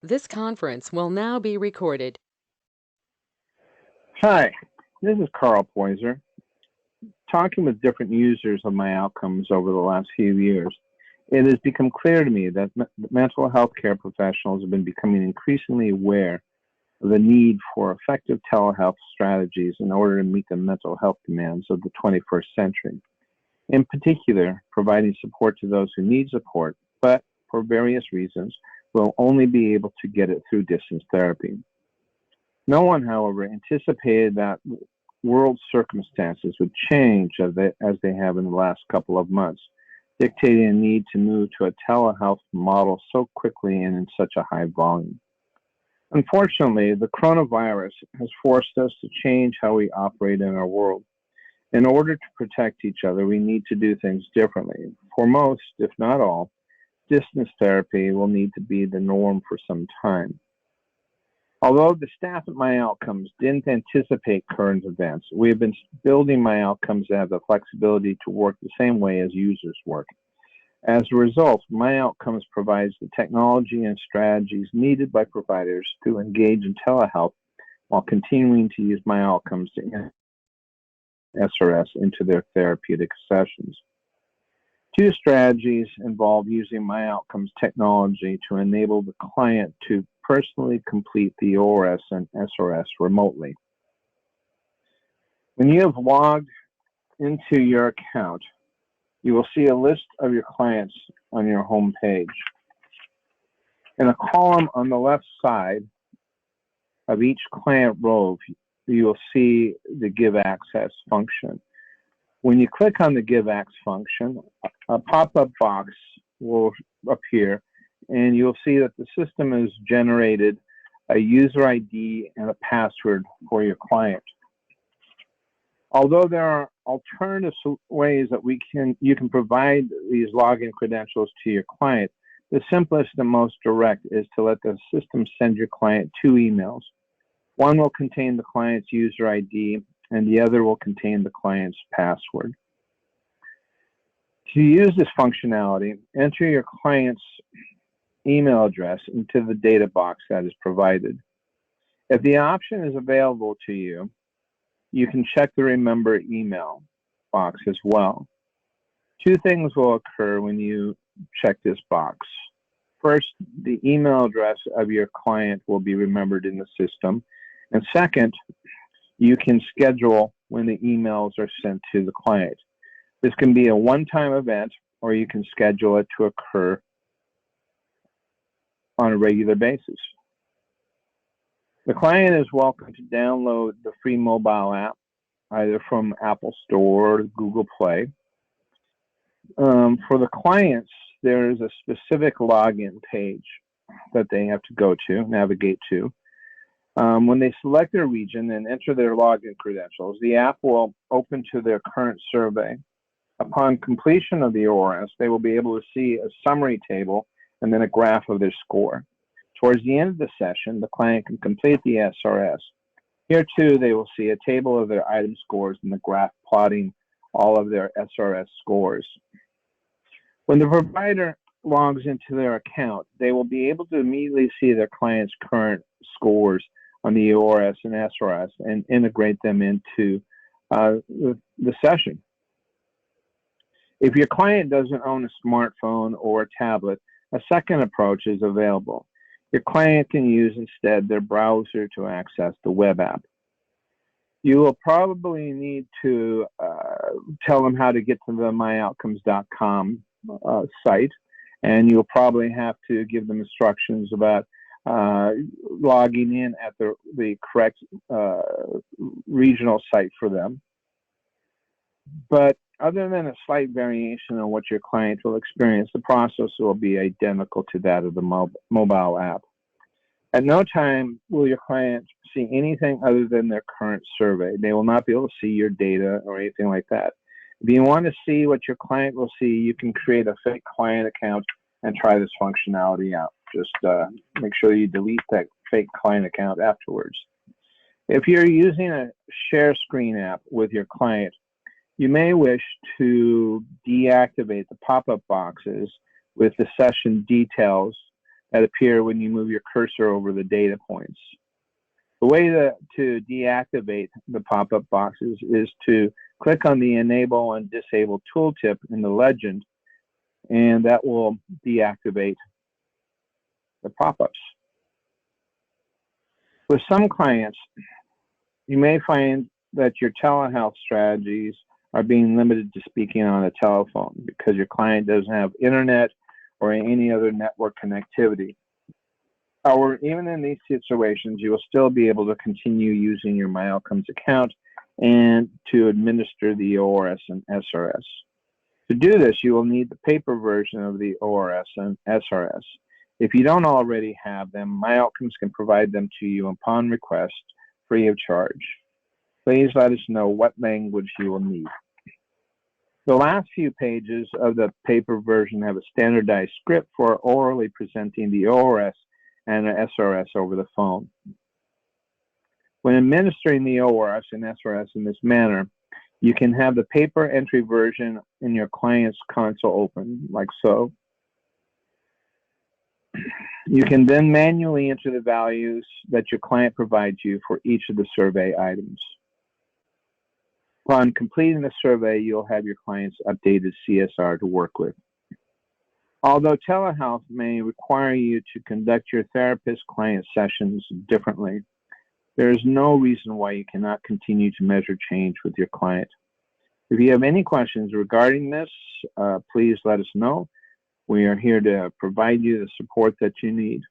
This conference will now be recorded. Hi, this is Karl Peuser. Talking with different users of MyOutcomes over the last few years, it has become clear to me that mental health care professionals have been becoming increasingly aware of the need for effective telehealth strategies in order to meet the mental health demands of the 21st century. In particular, providing support to those who need support, but for various reasons, will only be able to get it through distance therapy. No one, however, anticipated that world circumstances would change as they have in the last couple of months, dictating a need to move to a telehealth model so quickly and in such a high volume. Unfortunately, the coronavirus has forced us to change how we operate in our world. In order to protect each other, we need to do things differently. For most, if not all, distance therapy will need to be the norm for some time. Although the staff at MyOutcomes didn't anticipate current events, we have been building MyOutcomes to have the flexibility to work the same way as users work. As a result, MyOutcomes provides the technology and strategies needed by providers to engage in telehealth while continuing to use MyOutcomes to integrate SRS into their therapeutic sessions. Two strategies involve using MyOutcomes technology to enable the client to personally complete the ORS and SRS remotely. When you have logged into your account, you will see a list of your clients on your home page. In a column on the left side of each client row, you will see the Give Access function. When you click on the Give Access function, a pop-up box will appear, and you'll see that the system has generated a user ID and a password for your client. Although there are alternative ways that you can provide these login credentials to your client, the simplest and most direct is to let the system send your client two emails. One will contain the client's user ID, and the other will contain the client's password. To use this functionality, enter your client's email address into the data box that is provided. If the option is available to you, you can check the Remember Email box as well. Two things will occur when you check this box. First, the email address of your client will be remembered in the system. And second, you can schedule when the emails are sent to the client. This can be a one-time event, or you can schedule it to occur on a regular basis. The client is welcome to download the free mobile app, either from Apple Store or Google Play. For the clients, there is a specific login page that they have to go to, navigate to. When they select their region and enter their login credentials, the app will open to their current survey. Upon completion of the ORS, they will be able to see a summary table and then a graph of their score. Towards the end of the session, the client can complete the SRS. Here too, they will see a table of their item scores and the graph plotting all of their SRS scores. When the provider logs into their account, they will be able to immediately see their client's current scores on the ORS and SRS and integrate them into the session. If your client doesn't own a smartphone or a tablet, a second approach is available. Your client can use instead their browser to access the web app. You will probably need to tell them how to get to the MyOutcomes.com site, and you'll probably have to give them instructions about logging in at the correct regional site for them. But other than a slight variation on what your client will experience, the process will be identical to that of the mobile app. At no time will your client see anything other than their current survey. They will not be able to see your data or anything like that. If you want to see what your client will see, you can create a fake client account and try this functionality out. Just make sure you delete that fake client account afterwards. If you're using a share screen app with your client, you may wish to deactivate the pop-up boxes with the session details that appear when you move your cursor over the data points. The way to deactivate the pop-up boxes is to click on the Enable and Disable tooltip in the legend, and that will deactivate the pop-ups. With some clients, you may find that your telehealth strategies are being limited to speaking on a telephone because your client doesn't have internet or any other network connectivity. However, even in these situations, you will still be able to continue using your MyOutcomes account and to administer the ORS and SRS. To do this, you will need the paper version of the ORS and SRS. If you don't already have them, MyOutcomes can provide them to you upon request, free of charge. Please let us know what language you will need. The last few pages of the paper version have a standardized script for orally presenting the ORS and the SRS over the phone. When administering the ORS and SRS in this manner, you can have the paper entry version in your client's console open, like so. You can then manually enter the values that your client provides you for each of the survey items. Upon completing the survey, you'll have your client's updated CSR to work with. Although telehealth may require you to conduct your therapist-client sessions differently, there is no reason why you cannot continue to measure change with your client. If you have any questions regarding this, please let us know. We are here to provide you the support that you need.